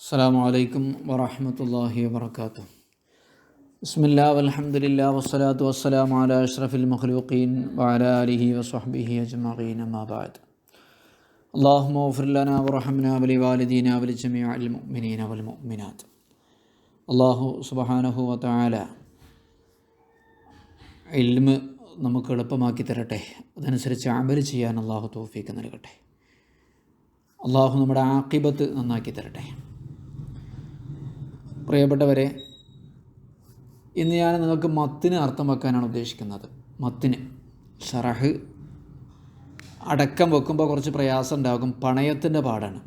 അസ്സലാമു അലൈക്കും വറഹ്മത്തുള്ളാഹി വബറകാതുഹു. ബിസ്മില്ലാഹി വൽഹംദുലില്ലാഹി വസ്സലാത്തു വസ്സലാമു അലാ അഷ്റഫിൽ മഖ്ലൂഖീൻ വഅലാ ആലിഹി വസ്വഹ്ബിഹി അജ്മഈൻ അമ്മാ ബഅദ്. അല്ലാഹുമ്മ ഗ്ഫിർ ലനാ വർഹംനാ വലിവാലിദീനാ വലിജമീഇൽ മുഅ്മിനീന വൽ മുഅ്മിനാത്ത്. അല്ലാഹു സുബ്ഹാനഹു വ തആല ഇൽമ് നമുക്ക് എളുപ്പമാക്കി തരട്ടെ. അതനുസരിച്ച് അമൽ ചെയ്യാൻ അല്ലാഹു തൗഫീഖ് നൽകട്ടെ. അല്ലാഹു നമ്മുടെ ആഖിബത്ത് നന്നാക്കി തരട്ടെ. പ്രിയപ്പെട്ടവരെ, ഇന്ന് ഞാൻ നിങ്ങൾക്ക് മത്തിന് അർത്ഥം വെക്കാനാണ് ഉദ്ദേശിക്കുന്നത്. മത്തിന് ഷറഹ് അടക്കം വെക്കുമ്പോൾ കുറച്ച് പ്രയാസം ഉണ്ടാകും. പണയത്തിൻ്റെ പാടാണ്.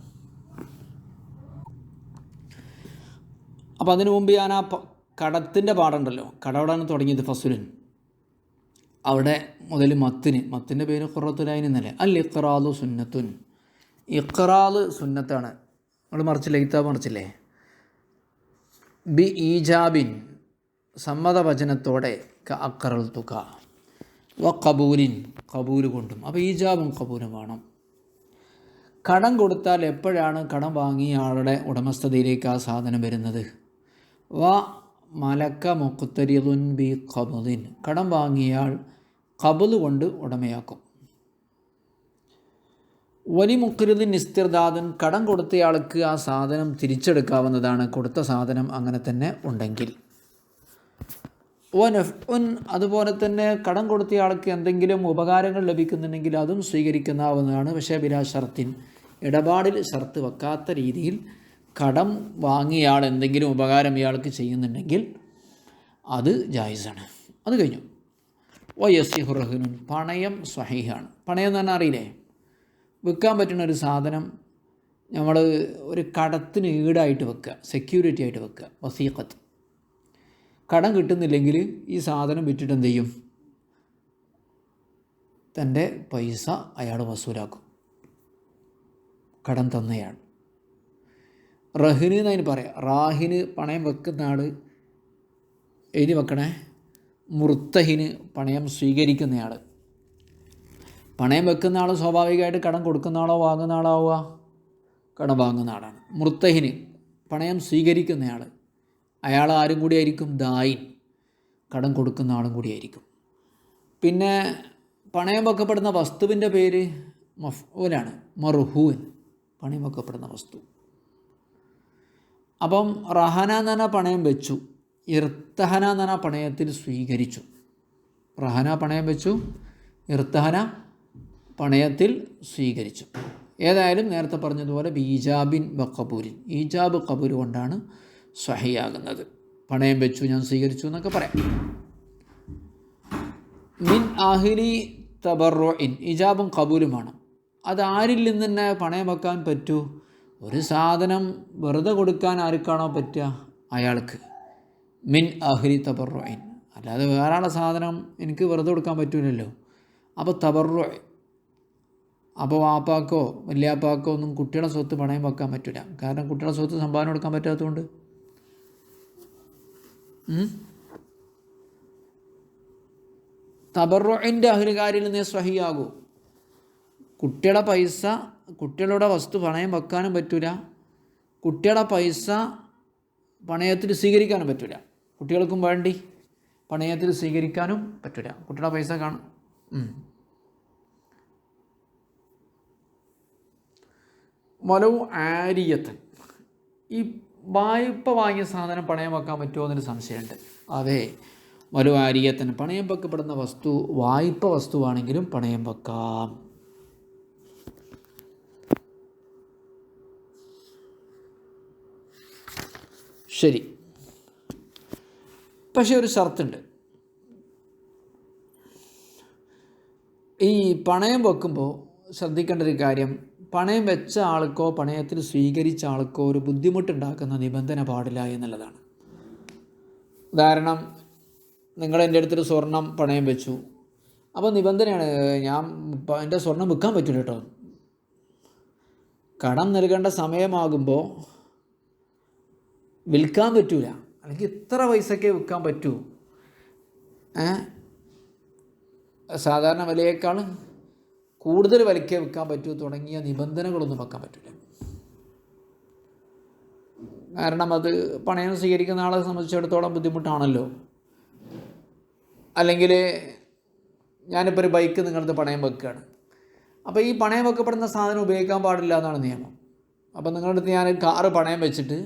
അപ്പോൾ അതിനു മുമ്പ് ഞാൻ കടത്തിൻ്റെ പാടുണ്ടല്ലോ, കടവടാണ് തുടങ്ങിയത് ഫസ്ലുൻ. അവിടെ മുതൽ മത്തിൻ്റെ പേര് ഖുറത്തുലൈൻ എന്നല്ലേ. അൽ ഇഖ്റാദു സുന്നത്തുൻ. ഇഖ്റാദ് സുന്നത്താണ്. നമ്മൾ മറിച്ചില്ലേ, കിതാബ് മറിച്ചില്ലേ? ബി ഈജാബിൻ, സമ്മതവചനത്തോടെ, ക അക്കറൽ തുക വ കബൂലിൻ, കബൂൽ കൊണ്ടും. അപ്പോൾ ഈജാബും കബൂലും വേണം. കടം കൊടുത്താൽ എപ്പോഴാണ് കടം വാങ്ങിയ ആളുടെ ഉടമസ്ഥതയിലേക്ക് ആ സാധനം വരുന്നത്? വ മലക്ക മുഖ്തരിദുൻ ബി ഖബദിൻ, കടം വാങ്ങിയാൽ ഖബദ് കൊണ്ട് ഉടമയാക്കും. വലി മുഖ്രിദിൻ ഇസ്തിർദാദുൻ, കടം കൊടുത്തയാൾക്ക് ആ സാധനം തിരിച്ചെടുക്കാവുന്നതാണ്, കൊടുത്ത സാധനം അങ്ങനെ തന്നെ ഉണ്ടെങ്കിൽ. വനഫ്ഉൻ, അതുപോലെ തന്നെ കടം കൊടുത്തയാൾക്ക് എന്തെങ്കിലും ഉപകാരങ്ങൾ ലഭിക്കുന്നുണ്ടെങ്കിൽ അതും സ്വീകരിക്കാവുന്നതാണ്. പക്ഷേ ബിലാ ഷർത്തിൻ, ഇടപാടിൽ ഷർത്ത് വെക്കാത്ത രീതിയിൽ കടം വാങ്ങിയയാൾ എന്തെങ്കിലും ഉപകാരം ഇയാൾക്ക് ചെയ്യുന്നുണ്ടെങ്കിൽ അത് ജായിസാണ്. അത് കഴിഞ്ഞു. വയസ്സിഹു റഹ്നുൻ, പണയം സ്വഹീഹാണ്. പണയം എന്ന് പറഞ്ഞാൽ അറിയില്ലേ? വിൽക്കാൻ പറ്റുന്ന ഒരു സാധനം നമ്മൾ ഒരു കടത്തിന് ഈടായിട്ട് വെക്കുക, സെക്യൂരിറ്റി ആയിട്ട് വെക്കുക. വസീഖത്ത്. കടം കിട്ടുന്നില്ലെങ്കിൽ ഈ സാധനം വിറ്റിട്ട് എന്ത് ചെയ്യും? തൻ്റെ പൈസ അയാൾ വസൂലാക്കും, കടം തന്നയാൾ. റഹിന് എന്നതിന് പറയാം. റാഹിന്, പണയം വെക്കുന്ന ആൾ എഴുതി വെക്കണേ. മുർത്തഹിന്, പണയം സ്വീകരിക്കുന്നയാൾ. പണയം വെക്കുന്ന ആൾ സ്വാഭാവികമായിട്ട് കടം കൊടുക്കുന്ന ആളോ വാങ്ങുന്ന ആളാവുക? കടം വാങ്ങുന്ന ആളാണ്. മുർത്തഹിന്, പണയം സ്വീകരിക്കുന്നയാൾ, അയാൾ ആരും കൂടിയായിരിക്കും? ദായിൻ, കടം കൊടുക്കുന്ന ആളും കൂടിയായിരിക്കും. പിന്നെ പണയം വെക്കപ്പെടുന്ന വസ്തുവിൻ്റെ പേര് മഫ്ഊലാണ്, മർഹൂൻ, പണയം വെക്കപ്പെടുന്ന വസ്തു. അപ്പം റഹന എന്ന് പറഞ്ഞാൽ പണയം വെച്ചു, ഇർത്തഹന എന്ന് പറഞ്ഞാൽ പണയത്തിൽ സ്വീകരിച്ചു. റഹന പണയം വെച്ചു, ഇർത്തഹന പണയത്തിൽ സ്വീകരിച്ചു. ഏതായാലും നേരത്തെ പറഞ്ഞതുപോലെ ബീജാബിൻ വ കബൂലിൻ, ഈജാബ് കബൂൽ കൊണ്ടാണ് സ്വഹിയാകുന്നത്. പണയം വെച്ചു, ഞാൻ സ്വീകരിച്ചു എന്നൊക്കെ പറയാം. മിൻ ആഹിലി തബറുഇൻ, ഈജാബും കബൂലുമാണ്. അത് ആരിൽ നിന്ന് തന്നെ പണയം വെക്കാൻ പറ്റൂ? ഒരു സാധനം വെറുതെ കൊടുക്കാൻ ആർക്കാണോ പറ്റുക അയാൾക്ക്. മിൻ ആഹിലി തബറുഇൻ, അല്ലാതെ വേറെ ആളെ സാധനം എനിക്ക് വെറുതെ കൊടുക്കാൻ പറ്റൂലല്ലോ. അപ്പോൾ തബറു, അപ്പോൾ വാപ്പാക്കോ വല്യാപ്പാക്കോ ഒന്നും കുട്ടികളുടെ സ്വത്ത് പണയം വെക്കാൻ പറ്റില്ല. കാരണം കുട്ടികളുടെ സ്വത്ത് സംഭാവന കൊടുക്കാൻ പറ്റാത്തതുകൊണ്ട്. തബറുഇൻ്റെ അഹ്ലുകാരിൽ നിന്ന് സ്വഹിയാകൂ. കുട്ടികളുടെ പൈസ, കുട്ടികളുടെ വസ്തു പണയം വെക്കാനും പറ്റില്ല, കുട്ടികളുടെ പൈസ പണയത്തിൽ സ്വീകരിക്കാനും പറ്റില്ല. കുട്ടികൾക്കും വേണ്ടി പണയത്തിൽ സ്വീകരിക്കാനും പറ്റില്ല. കുട്ടികളുടെ പൈസ കാണും. വലവ് ആരിയത്തൻ, ഈ വായ്പ വാങ്ങിയ സാധനം പണയം വെക്കാൻ പറ്റുമോ എന്നൊരു സംശയമുണ്ട്. അതെ, വലവ് ആരിയത്തൻ, പണയം വെക്കപ്പെടുന്ന വസ്തു വായ്പ വസ്തുവാണെങ്കിലും പണയം വെക്കാം. ശരി, പക്ഷേ ഒരു ഷർത്തുണ്ട്. ഈ പണയം വെക്കുമ്പോൾ ശ്രദ്ധിക്കേണ്ട ഒരു കാര്യം, പണയം വെച്ച ആൾക്കോ പണയത്തിൽ സ്വീകരിച്ച ആൾക്കോ ഒരു ബുദ്ധിമുട്ടുണ്ടാക്കുന്ന നിബന്ധന പാടില്ല എന്നുള്ളതാണ്. ഉദാഹരണം, നിങ്ങൾ എൻ്റെ അടുത്തൊരു സ്വർണം പണയം വെച്ചു. അപ്പോൾ നിബന്ധനയാണ്, എൻ്റെ സ്വർണം വിൽക്കാൻ പറ്റില്ല കേട്ടോ. കടം നൽകേണ്ട സമയമാകുമ്പോൾ വിൽക്കാൻ പറ്റൂല, അല്ലെങ്കിൽ ഇത്ര പൈസക്കേ വിൽക്കാൻ പറ്റൂ, സാധാരണ വിലയേക്കാൾ കൂടുതൽ വിലയ്ക്ക് വിൽക്കാൻ പറ്റൂ തുടങ്ങിയ നിബന്ധനകളൊന്നും വെക്കാൻ പറ്റില്ല. കാരണം അത് പണയം സ്വീകരിക്കുന്ന ആളെ സംബന്ധിച്ചിടത്തോളം ബുദ്ധിമുട്ടാണല്ലോ. അല്ലെങ്കിൽ ഞാനിപ്പോൾ ഒരു ബൈക്ക് നിങ്ങളടുത്ത് പണയം വെക്കുകയാണ്. അപ്പോൾ ഈ പണയം വെക്കപ്പെടുന്ന സാധനം ഉപയോഗിക്കാൻ പാടില്ല എന്നാണ് നിയമം. അപ്പോൾ നിങ്ങളുടെ അടുത്ത് ഞാൻ കാറ് പണയം വെച്ചിട്ട്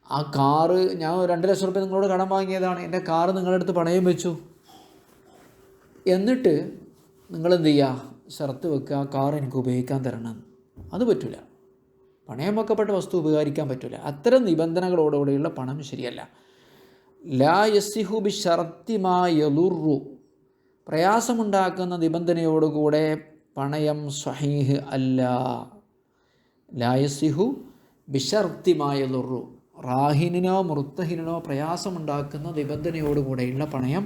ആ കാറ് ഞാൻ 2 ലക്ഷം റുപ്യ നിങ്ങളോട് കടം വാങ്ങിയതാണ്, എൻ്റെ കാറ് നിങ്ങളുടെ അടുത്ത് പണയം വെച്ചു. എന്നിട്ട് നിങ്ങളെന്ത് ചെയ്യുക, ഷർത്ത് വെക്കുക, ആ കാർ എനിക്ക് ഉപയോഗിക്കാൻ തരണം. അത് പറ്റില്ല. പണയം വെക്കപ്പെട്ട വസ്തു ഉപകരിക്കാൻ പറ്റില്ല. അത്തരം നിബന്ധനകളോടുകൂടിയുള്ള പണം ശരിയല്ല. ലാ യസിഹു ബി ഷർത്തി മാ യളുറു, പ്രയാസമുണ്ടാക്കുന്ന നിബന്ധനയോടുകൂടെ പണയം സ്വഹീഹ് അല്ല. ലാ യസിഹു ബി ഷർത്തി മാ യളുറു, റാഹിനിനോ മുർത്തഹിനോ പ്രയാസമുണ്ടാക്കുന്ന നിബന്ധനയോടുകൂടെയുള്ള പണയം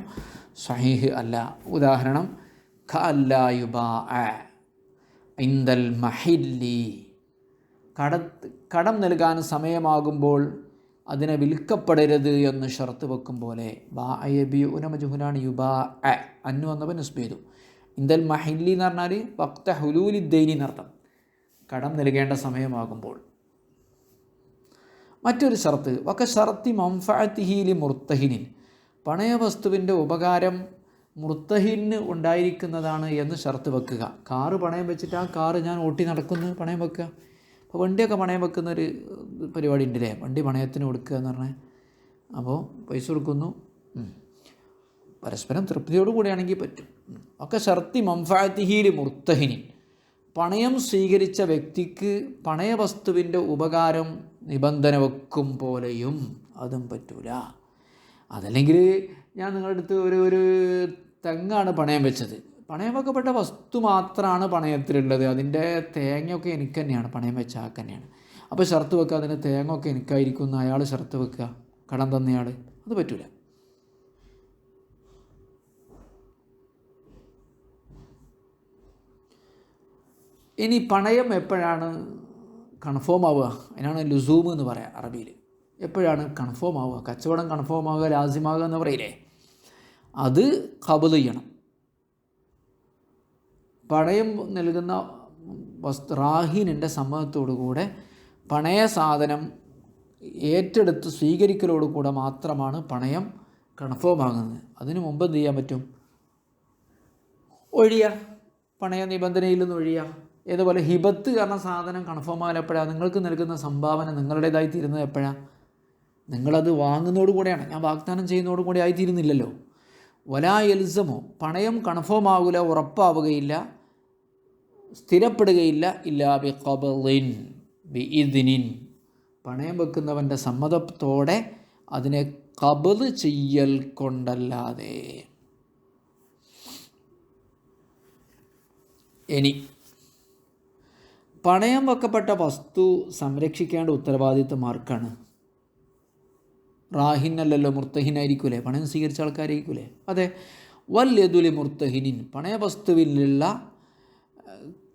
സ്വഹീഹ് അല്ല. ഉദാഹരണം ഖഅല്ലാ യുബാഅ ഇൻദൽ മഹില്ലി, കടം നൽകാൻ സമയമാകുമ്പോൾ അതിനെ വിൽക്കപ്പെടരുത് എന്ന് ഷർത്ത് വെക്കും പോലെ. ബാഅയബിഉന മജ്ഹൂലാണ്, യുബാഅ അന്നു വന്നപ്പോൾ നസ്ബ് ചെയ്തു. ഇൻദൽ മഹില്ലി എന്ന് പറഞ്ഞാൽ വഖ്ത ഹുലൂലിദ്ദൈനി എന്നർത്ഥം, കടം നൽകേണ്ട സമയമാകുമ്പോൾ. മറ്റൊരു ഷർത്ത് വക ഷർത്തി മൻഫഅതിഹി ലി മുർത്തഹിനിൻ, പണയവസ്തുവിൻ്റെ ഉപകാരം മുർത്തഹിന് ഉണ്ടായിരിക്കുന്നതാണ് എന്ന് ഷർത്ത് വെക്കുക. കാറ് പണയം വെച്ചിട്ട് ആ കാറ് ഞാൻ ഓട്ടി നടക്കുന്നു പണയം വെക്കുക. അപ്പോൾ വണ്ടിയൊക്കെ പണയം വെക്കുന്നൊരു പരിപാടി ഉണ്ടല്ലേ, വണ്ടി പണയത്തിന് കൊടുക്കുക എന്ന് പറഞ്ഞാൽ. അപ്പോൾ പൈസ കൊടുക്കുന്നു, പരസ്പരം തൃപ്തിയോടു കൂടിയാണെങ്കിൽ പറ്റും. ഒക്കെ ഷർത്തി മൻഫഅതിഹി ലി മുർത്തഹിനിൻ, പണയം സ്വീകരിച്ച വ്യക്തിക്ക് പണയവസ്തുവിൻ്റെ ഉപകാരം നിബന്ധന വെക്കും പോലെയും അതും പറ്റൂല. അതല്ലെങ്കിൽ ഞാൻ നിങ്ങളുടെ അടുത്ത് ഒരു തെങ്ങാണ് പണയം വെച്ചത്, പണയം വെക്കപ്പെട്ട വസ്തു മാത്രമാണ് പണയത്തിലുള്ളത്, അതിൻ്റെ തേങ്ങയൊക്കെ എനിക്ക് തന്നെയാണ്, പണയം വെച്ച ആൾക്ക് തന്നെയാണ്. അപ്പോൾ ഷർത്ത് വെക്കുക അതിൻ്റെ തേങ്ങയൊക്കെ എനിക്കായിരിക്കും എന്ന് അയാൾ ഷർത്ത് വെക്കുക, കടം തന്നയാൾ. അത് പറ്റൂല. ഇനി പണയം എപ്പോഴാണ് കൺഫേം ആവുക? അതിനാണ് ലുസൂം എന്ന് പറയാം അറബിയിൽ. എപ്പോഴാണ് കൺഫേം ആവുക? കച്ചവടം കൺഫേം ആവുക, ലാസിമാകുക എന്ന് പറയില്ലേ, അത് ഖബൽ ചെയ്യണം. പണയം നൽകുന്ന റാഹിനിൻ്റെ സമ്മതത്തോടുകൂടെ പണയ സാധനം ഏറ്റെടുത്ത് സ്വീകരിക്കലോടുകൂടെ മാത്രമാണ് പണയം കൺഫേം ആകുന്നത്. അതിനു മുമ്പ് എന്ത് ചെയ്യാൻ പറ്റും? ഒഴിയുക, പണയ നിബന്ധനയിൽ നിന്ന് ഒഴിയുക. ഏതുപോലെ ഹിബത്ത് കാരണം സാധനം കൺഫേം ആയാൽ എപ്പോഴാണ്? നിങ്ങൾക്ക് നൽകുന്ന സംഭാവന നിങ്ങളുടേതായി തീരുന്നത് എപ്പോഴാണ്? നിങ്ങളത് വാങ്ങുന്നതോടുകൂടെയാണ്, ഞാൻ വാഗ്ദാനം ചെയ്യുന്നതോടുകൂടി ആയിത്തീരുന്നില്ലല്ലോ. വലാ യൽസമോ, പണയം കൺഫേം ആകില്ല, ഉറപ്പാവുകയില്ല, സ്ഥിരപ്പെടുകയില്ല. ഇല്ലാ ബി ഖബളിൻ ബി ഇദ്നിൻ, പണയം വെക്കുന്നവൻ്റെ സമ്മതത്തോടെ അതിനെ ഖബദ് ചെയ്യൽ കൊണ്ടല്ലാതെ. ഇനി പണയം വെക്കപ്പെട്ട വസ്തു സംരക്ഷിക്കേണ്ട ഉത്തരവാദിത്വം ആർക്കാണ്? റാഹിനല്ലല്ലോ, മുർത്തഹിനായിരിക്കൂലേ, പണയം സ്വീകരിച്ച ആൾക്കാരായിരിക്കൂലേ? അതെ. വല്യദുലി മുർത്തഹിനിൻ, പണയവസ്തുവിലുള്ള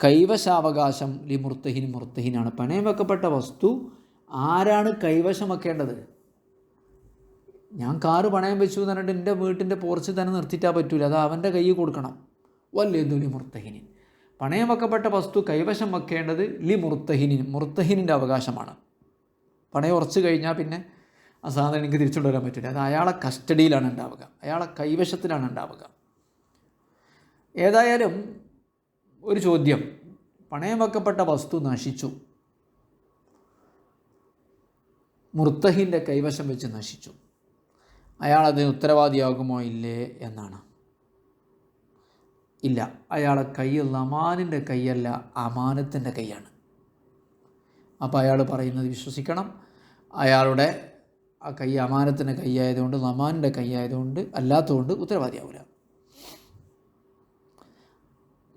കൈവശാവകാശം ലി മുർത്തഹിൻ, മുർത്തഹിനാണ്. പണയം വെക്കപ്പെട്ട വസ്തു ആരാണ് കൈവശം വെക്കേണ്ടത്? ഞാൻ കാറ് പണയം വെച്ചു എന്ന് പറഞ്ഞിട്ട് എൻ്റെ വീട്ടിൻ്റെ പോർച്ചിൽ തന്നെ നിർത്തിയിട്ടാൽ പറ്റൂല, അത് അവൻ്റെ കയ്യിൽ കൊടുക്കണം. വല്യദുലി മുർത്തഹിനിൻ, പണയം വെക്കപ്പെട്ട വസ്തു കൈവശം വെക്കേണ്ടത് ലി മുർത്തഹിനിൻ, മുർത്തഹിനിൻ്റെ അവകാശമാണ്. പണയം ഉറച്ചു കഴിഞ്ഞാൽ പിന്നെ ആ സാധനം എനിക്ക് തിരിച്ചുകൊണ്ടുവരാൻ പറ്റില്ല, അത് അയാളെ കസ്റ്റഡിയിലാണ് ഉണ്ടാവുക, അയാളെ കൈവശത്തിലാണ് ഉണ്ടാവുക. ഏതായാലും ഒരു ചോദ്യം, പണയം വെക്കപ്പെട്ട വസ്തു നശിച്ചു, മുർത്തഹിൻ്റെ കൈവശം വെച്ച് നശിച്ചു, അയാളതിന് ഉത്തരവാദിയാകുമോ ഇല്ലേ എന്നാണ്. ഇല്ല, അയാളെ കയ്യിൽ അമാനിൻ്റെ കൈയല്ല, അമാനത്തിൻ്റെ കൈയാണ്. അപ്പോൾ അയാൾ പറയുന്നത് വിശ്വസിക്കണം. അയാളുടെ ആ കൈ അമാനത്തിൻ്റെ കൈയായതുകൊണ്ട്, അമാനിൻ്റെ കൈയായതുകൊണ്ട്, അല്ലാത്തതുകൊണ്ട് ഉത്തരവാദിയാവില്ല.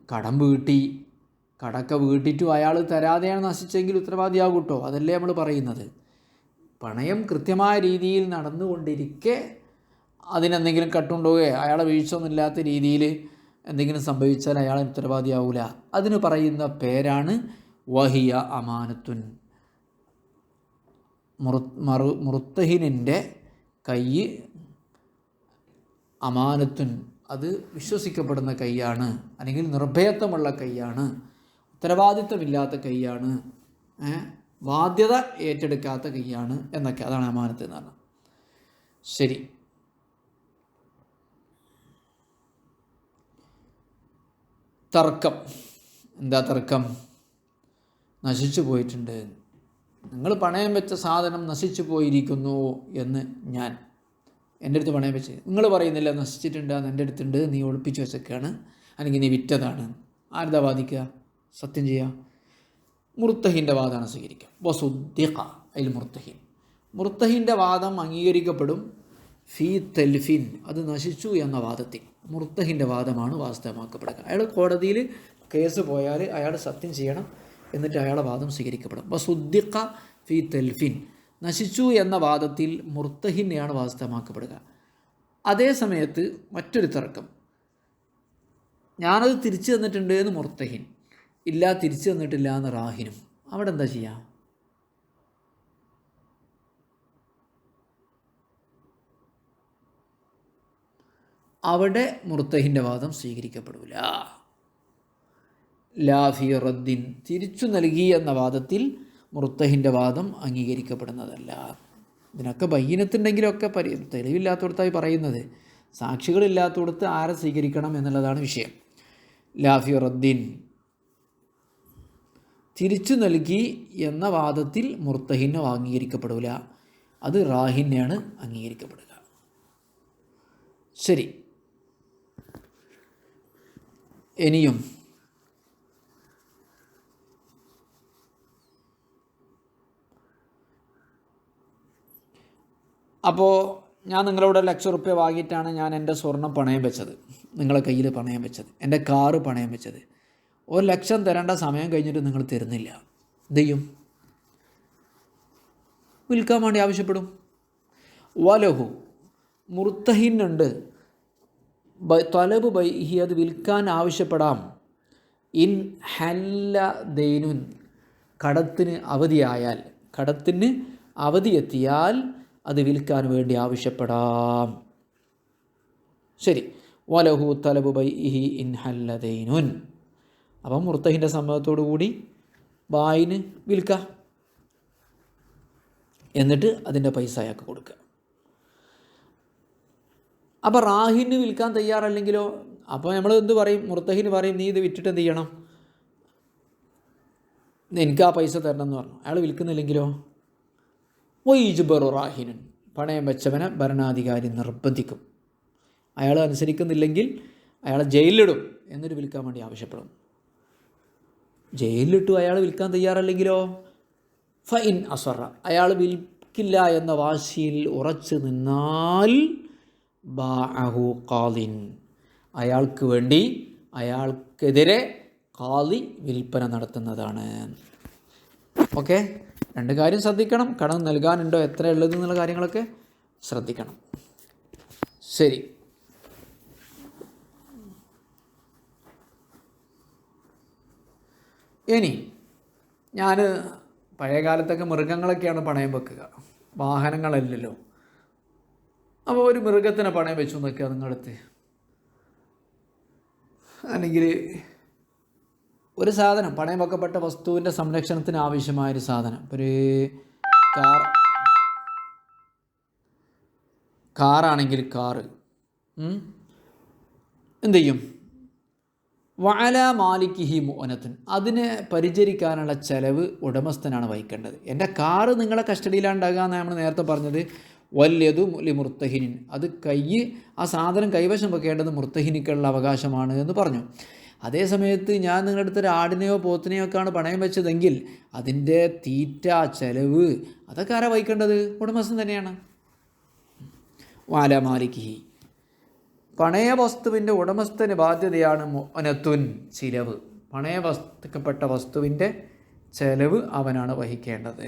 കടം വീട്ടി, കടക്ക വീട്ടിയിട്ടും അയാൾ തരാതെയാണ് നശിച്ചെങ്കിൽ ഉത്തരവാദിയാകും കേട്ടോ, അതല്ലേ നമ്മൾ പറയുന്നത്. പണയം കൃത്യമായ രീതിയിൽ നടന്നുകൊണ്ടിരിക്കെ അതിനെന്തെങ്കിലും കട്ടുണ്ടോകയോ അയാളെ വീഴ്ചയൊന്നുമില്ലാത്ത രീതിയിൽ എന്തെങ്കിലും സംഭവിച്ചാൽ അയാൾ ഉത്തരവാദിയാവില്ല. അതിന് പറയുന്ന പേരാണ് വഹിയ അമാനത്തുൻ. മുർത്തഹിനിൻ്റെ കൈ അമാനത്തുൻ, അത് വിശ്വസിക്കപ്പെടുന്ന കൈയാണ്, അല്ലെങ്കിൽ നിർഭയത്വമുള്ള കൈയാണ്, ഉത്തരവാദിത്വമില്ലാത്ത കൈയാണ്. ബാധ്യത ഏറ്റെടുക്കാത്ത കൈയാണ് എന്നൊക്കെ. അതാണ് അമാനത്ത് എന്ന് പറഞ്ഞത്. ശരി, തർക്കം. എന്താ തർക്കം? നശിച്ചു പോയിട്ടുണ്ട്, നിങ്ങൾ പണയം വെച്ച സാധനം നശിച്ചു പോയിരിക്കുന്നു എന്ന് എൻ്റെ അടുത്ത് പണയം വെച്ച് നിങ്ങൾ പറയുന്നില്ല നശിച്ചിട്ടുണ്ട്, എൻ്റെ അടുത്തുണ്ട്, നീ ഒളിപ്പിച്ച് വെച്ചൊക്കെയാണ്, അല്ലെങ്കിൽ നീ വിറ്റതാണ്. ആരുതാ വാദിക്കുക? സത്യം ചെയ്യുക. മുർത്തഹിൻ്റെ വാദമാണ് സ്വീകരിക്കുക. വസുദ്ദിഖ അതിൽ മുർത്തഹിൻ, മുർത്തഹിൻ്റെ വാദം അംഗീകരിക്കപ്പെടും. ഫീ തെൽഫിൻ, അത് നശിച്ചു എന്ന വാദത്തിൽ മുർത്തഹിൻ്റെ വാദമാണ് വാസ്തവമാക്കപ്പെടുക. അയാൾ കോടതിയിൽ കേസ് പോയാൽ അയാൾ സത്യം ചെയ്യണം, എന്നിട്ട് അയാളുടെ വാദം സ്വീകരിക്കപ്പെടും. വസുദ്ദിഖ ഫീ തെൽഫിൻ, നശിച്ചു എന്ന വാദത്തിൽ മുർത്തഹിനെയാണ് വാസ്തവമാക്കപ്പെടുക. അതേ സമയത്ത് മറ്റൊരു തർക്കം, ഞാനത് തിരിച്ചു തന്നിട്ടുണ്ട് എന്ന് മുർത്തഹിൻ, ഇല്ല തിരിച്ചു തന്നിട്ടില്ല എന്ന് റാഹിനും. അവിടെ എന്താ ചെയ്യുക? അവിടെ മുർത്തഹിൻ്റെ വാദം സ്വീകരിക്കപ്പെടില്ല. ലാഫി റദ്ദിൻ, തിരിച്ചു നൽകി എന്ന വാദത്തിൽ മുർത്തഹിൻ്റെ വാദം അംഗീകരിക്കപ്പെടുന്നതല്ല. ഇതിനൊക്കെ ബയ്യനത്തുണ്ടെങ്കിലൊക്കെ തെളിവില്ലാത്തടത്തായി പറയുന്നത്. സാക്ഷികളില്ലാത്തടത്ത് ആരെ സ്വീകരിക്കണം എന്നുള്ളതാണ് വിഷയം. ലാഫി റദ്ദിൻ, തിരിച്ചു നൽകി എന്ന വാദത്തിൽ മുർത്തഹിന് അംഗീകരിക്കപ്പെടില്ല, അത് റാഹിനെയാണ് അംഗീകരിക്കപ്പെടുക. ശരി, ഇനിയും അപ്പോൾ ഞാൻ നിങ്ങളോട് ₹1,00,000 വാങ്ങിയിട്ടാണ് ഞാൻ എൻ്റെ സ്വർണം പണയം വെച്ചത്, നിങ്ങളെ കയ്യിൽ പണയം വെച്ചത്, എൻ്റെ കാറ് പണയം വെച്ചത്. 1,00,000 തരേണ്ട സമയം കഴിഞ്ഞിട്ട് നിങ്ങൾ തരുന്നില്ല, എന്ത് ചെയ്യും? വിൽക്കാൻ വേണ്ടി ആവശ്യപ്പെടും. വലഹു, മുർത്തഹിനുണ്ട് തലബ് ബൈഹി, അത് വിൽക്കാൻ ആവശ്യപ്പെടാം. ഇൻ ഹല്ല ദൈനുൻ, കടത്തിന് അവധിയായാൽ, കടത്തിന് അവധിയെത്തിയാൽ അത് വിൽക്കാൻ വേണ്ടി ആവശ്യപ്പെടാം. ശരി, വലഹു തലബു ബൈഇഹി ഇൻ ഹല്ല ദൈനുൻ, അപ്പം മുർത്തഹിൻ്റെ സമ്മതത്തോടു കൂടി ബായിന് വിൽക്കുക, എന്നിട്ട് അതിൻ്റെ പൈസ അയാൾക്ക് കൊടുക്കുക. അപ്പോൾ റാഹിന് വിൽക്കാൻ തയ്യാറല്ലെങ്കിലോ? അപ്പോൾ നമ്മൾ എന്ത് പറയും? മുർത്തഹിന് പറയും, നീ ഇത് വിറ്റിട്ട് എന്ത് ചെയ്യണം, എനിക്ക് ആ പൈസ തരണം എന്ന് പറഞ്ഞു. അയാൾ വിൽക്കുന്നില്ലെങ്കിലോ? വൈജ്ബറു റാഹിനുൻ, പണയം വെച്ചവനെ ഭരണാധികാരി നിർബന്ധിക്കും. അയാൾ അനുസരിക്കുന്നില്ലെങ്കിൽ അയാളെ ജയിലിലിടും, എന്നിട്ട് വിൽക്കാൻ വേണ്ടി ആവശ്യപ്പെടും. ജയിലിലിട്ടു അയാൾ വിൽക്കാൻ തയ്യാറല്ലെങ്കിലോ? ഫൈൻ അസറ, അയാൾ വിൽക്കില്ല എന്ന വാശിയിൽ ഉറച്ചു നിന്നാൽ ബാഅഹു ഖാദിൻ, അയാൾക്ക് വേണ്ടി, അയാൾക്കെതിരെ ഖാദി വിൽപ്പന നടത്തുന്നതാണ്. ഓക്കെ, രണ്ട് കാര്യം ശ്രദ്ധിക്കണം. കടം നൽകാനുണ്ടോ, എത്ര ഉള്ളത് എന്നുള്ള കാര്യങ്ങളൊക്കെ ശ്രദ്ധിക്കണം. ശരി, ഇനി ഞാൻ പഴയ കാലത്തൊക്കെ മൃഗങ്ങളൊക്കെയാണ് പണയം വെക്കുക, വാഹനങ്ങളല്ലല്ലോ. അപ്പോൾ ഒരു മൃഗത്തിനെ പണയം വെച്ചു എന്നൊക്കെ നിങ്ങളടുത്ത്, അല്ലെങ്കിൽ ഒരു സാധനം പണയം വെക്കപ്പെട്ട വസ്തുവിൻ്റെ സംരക്ഷണത്തിന് ആവശ്യമായൊരു സാധനം, ഇപ്പോൾ ഒരു കാറാണെങ്കിൽ കാറ് എന്തു ചെയ്യും? വഅല മാലിക്കിഹി മുഅനത്തുൻ, അതിനെ പരിചരിക്കാനുള്ള ചെലവ് ഉടമസ്ഥനാണ് വഹിക്കേണ്ടത്. എൻ്റെ കാറ് നിങ്ങളെ കസ്റ്റഡിയിലാണ്ടാകുക എന്നാണ് നമ്മൾ നേരത്തെ പറഞ്ഞത്. വല്യതു ലി മുർത്തഹിനിൻ, അത് ആ സാധനം കൈവശം വെക്കേണ്ടത് മുർത്തഹിനിക്കുള്ള അവകാശമാണ് എന്ന് പറഞ്ഞു. അതേ സമയത്ത് ഞാൻ നിങ്ങളുടെ അടുത്തൊരു ആടിനെയോ പോത്തിനെയോ ഒക്കെയാണ് പണയം വെച്ചതെങ്കിൽ അതിൻ്റെ തീറ്റ, ചെലവ് അതൊക്കെ ആരാ വഹിക്കേണ്ടത്? ഉടമസ്ഥൻ തന്നെയാണ്. വഅല മാലിക്കിഹി, പണയ വസ്തുവിൻ്റെ ഉടമസ്ഥന് ബാധ്യതയാണ് മുഅനത്തുൻ, ചിലവ്. പണയ വസ്തുക്കപ്പെട്ട വസ്തുവിൻ്റെ ചെലവ് അവനാണ് വഹിക്കേണ്ടത്.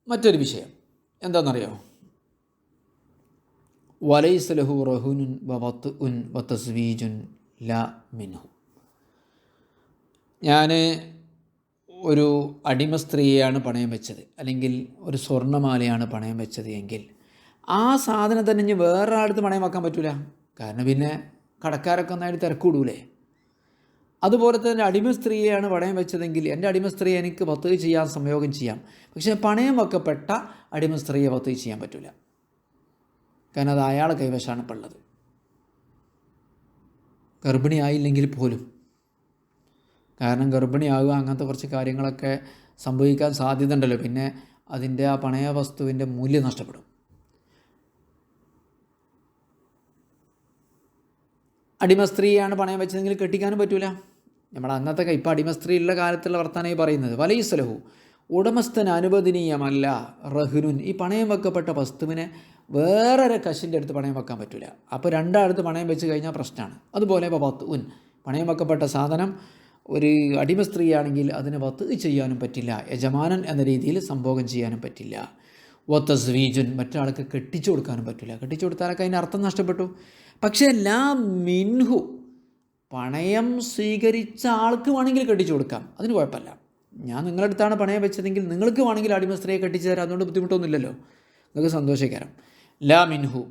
മറ്റൊരു വിഷയം എന്താണെന്നറിയോ? വലൈസ ലഹു റഹുനുൻ വവത്ഉൻ വതസ്വീജുൻ ലാ മിൻഹു, ഞാൻ ഒരു അടിമ സ്ത്രീയെയാണ് പണയം വെച്ചത്, അല്ലെങ്കിൽ ഒരു സ്വർണ്ണമാലയാണ് പണയം വെച്ചത് എങ്കിൽ ആ സാധനം തന്നെ ഇനി വേറെ അടുത്ത് പണയം വെക്കാൻ പറ്റില്ല. കാരണം പിന്നെ കടക്കാരൊക്കെ ഒന്നായിട്ട് തിരക്കൂടൂലേ. അതുപോലെ തന്നെ അടിമ സ്ത്രീയെയാണ് പണയം വെച്ചതെങ്കിൽ എൻ്റെ അടിമ സ്ത്രീയെ എനിക്ക് വത്ത് ചെയ്യാൻ സംയോഗം ചെയ്യാം. പക്ഷേ പണയം വെക്കപ്പെട്ട അടിമ സ്ത്രീയെ വത്ത് ചെയ്യാൻ പറ്റില്ല. കാരണം അത് അയാളെ കൈവശമാണ് ഇപ്പോൾ ഉള്ളത്. ഗർഭിണിയായില്ലെങ്കിൽ പോലും. കാരണം ഗർഭിണിയാവുക അങ്ങനത്തെ കുറച്ച് കാര്യങ്ങളൊക്കെ സംഭവിക്കാൻ സാധ്യത ഉണ്ടല്ലോ. പിന്നെ അതിൻ്റെ ആ പണയ വസ്തുവിൻ്റെ മൂല്യം നഷ്ടപ്പെടും. അടിമ സ്ത്രീയാണ് പണയം വെച്ചതെങ്കിൽ കെട്ടിക്കാനും പറ്റില്ല. നമ്മൾ അന്നത്തെ ഇപ്പം അടിമ സ്ത്രീ ഉള്ള കാലത്തുള്ള വർത്താനായി പറയുന്നത്. വലൈസലഹു, ഉടമസ്ഥന് അനുവദനീയമല്ല റഹ്നുൻ, ഈ പണയം വെക്കപ്പെട്ട വസ്തുവിനെ വേറൊരു കശിൻ്റെ അടുത്ത് പണയം വെക്കാൻ പറ്റില്ല. അപ്പോൾ രണ്ടാളടുത്ത് പണയം വെച്ച് കഴിഞ്ഞാൽ പ്രശ്നമാണ്. അതുപോലെ ഇപ്പോൾ വത്തുൻ, പണയം വെക്കപ്പെട്ട സാധനം ഒരു അടിമ സ്ത്രീയാണെങ്കിൽ അതിനെ വത്ത് ചെയ്യാനും പറ്റില്ല. യജമാനൻ എന്ന രീതിയിൽ സംഭോഗം ചെയ്യാനും പറ്റില്ല. വത്തസ്വീജുൻ, മറ്റൊരാൾക്ക് കെട്ടിച്ചു കൊടുക്കാനും പറ്റില്ല. കെട്ടിച്ചു കൊടുത്താലൊക്കെ അതിൻ്റെ അർത്ഥം നഷ്ടപ്പെട്ടു. പക്ഷേ ലാ മിൻഹു, പണയം സ്വീകരിച്ച ആൾക്ക് വേണമെങ്കിൽ കെട്ടിച്ചു കൊടുക്കാം, അതിന് കുഴപ്പമില്ല. ഞാൻ നിങ്ങളുടെ അടുത്താണ് പണയം വെച്ചതെങ്കിൽ നിങ്ങൾക്ക് വേണമെങ്കിൽ അടിമ സ്ത്രീയെ കെട്ടിച്ചു തരാം, അതുകൊണ്ട് ബുദ്ധിമുട്ടൊന്നുമില്ലല്ലോ, നിങ്ങൾക്ക് സന്തോഷിക്കാരം. ലാ മിൻഹു.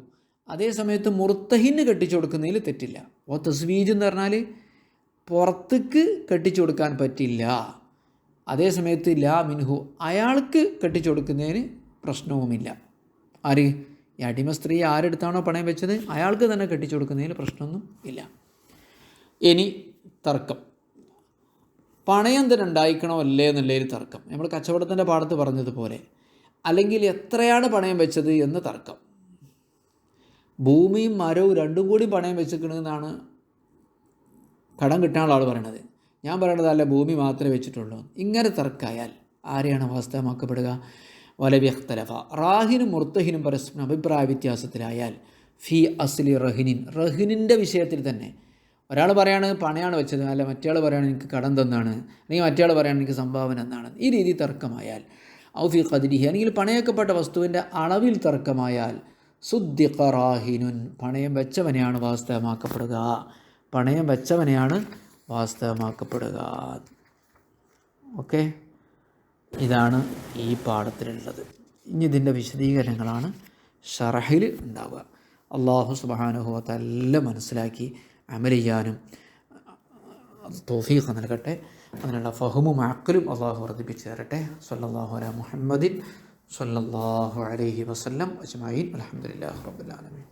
അതേ സമയത്ത് മുർത്തഹിന് കെട്ടിച്ചു കൊടുക്കുന്നതിൽ തെറ്റില്ല. ഓ തസ്വീജ് എന്ന് പറഞ്ഞാൽ പുറത്തേക്ക് കെട്ടിച്ചു കൊടുക്കാൻ പറ്റില്ല. അതേ സമയത്ത് ലാ മിൻഹു, അയാൾക്ക് കെട്ടിച്ചു കൊടുക്കുന്നതിന് പ്രശ്നവുമില്ല. ആര്? ഈ അടിമ സ്ത്രീ ആരെടുത്താണോ പണയം വെച്ചത് അയാൾക്ക് തന്നെ കെട്ടിച്ചു കൊടുക്കുന്നതിൽ പ്രശ്നമൊന്നും ഇല്ല. ഇനി തർക്കം, പണയം തന്നെ ഉണ്ടായിക്കണോ അല്ലേ എന്നുള്ളൊരു തർക്കം. നമ്മൾ കച്ചവടത്തിൻ്റെ പാടത്ത് പറഞ്ഞതുപോലെ, അല്ലെങ്കിൽ എത്രയാണ് പണയം വെച്ചത് എന്ന് തർക്കം. ഭൂമിയും മരവും രണ്ടും കൂടി പണയം വെച്ചിരിക്കണമെന്നാണ് കടം കിട്ടാനുള്ള ആൾ പറയണത്. ഞാൻ പറയണത് അല്ല, ഭൂമി മാത്രമേ വെച്ചിട്ടുള്ളൂ. ഇങ്ങനെ തർക്കമായാൽ ആരെയാണ് വാസ്തവമാക്കപ്പെടുക? വലവ്യഖ്തലഫ, റാഹിനും മുർത്തഹിനും പരസ്പരം അഭിപ്രായ വ്യത്യാസത്തിലായാൽ ഫി അസ്ലി റഹിനിൻ, റഹിനിൻ്റെ വിഷയത്തിൽ തന്നെ ഒരാൾ പറയാണ് പണയാണ് വെച്ചത്, അല്ല മറ്റേയാൾ പറയാണ് എനിക്ക് കടം തന്നാണ്, അല്ലെങ്കിൽ മറ്റേയാൾ പറയാണ് എനിക്ക് സംഭാവന എന്നാണ്, ഈ രീതി തർക്കമായാൽ, ഔ ഫി ഖദ്രിഹി, അല്ലെങ്കിൽ പണയക്കപ്പെട്ട വസ്തുവിൻ്റെ അളവിൽ തർക്കമായാൽ സുദ്ദിഖ റാഹിനുൻ, പണയം വെച്ചവനെയാണ് വാസ്തവമാക്കപ്പെടുക. പണയം വെച്ചവനെയാണ് വാസ്തവമാക്കപ്പെടുക. ഓക്കെ, ഇതാണ് ഈ പാഠത്തിലുള്ളത്. ഇനി ഇതിൻ്റെ വിശദീകരണങ്ങളാണ് ഷറഹിൽ ഉണ്ടാവുക. അള്ളാഹു സുബ്ഹാനഹു വ തആല മനസ്സിലാക്കി അമൽ ചെയ്യാനും തൗഫീഖ് നൽകട്ടെ. അതിനുള്ള ഫഹമും അഖലും അള്ളാഹു വർദ്ധിപ്പിച്ച് തരട്ടെ. സ്വല്ലല്ലാഹു അലാ മുഹമ്മദിൻ സ്വല്ലല്ലാഹു അലൈഹി വസല്ലം അജ്മഈൻ. അൽഹംദുലില്ലാഹി റബ്ബിൽ ആലമീൻ.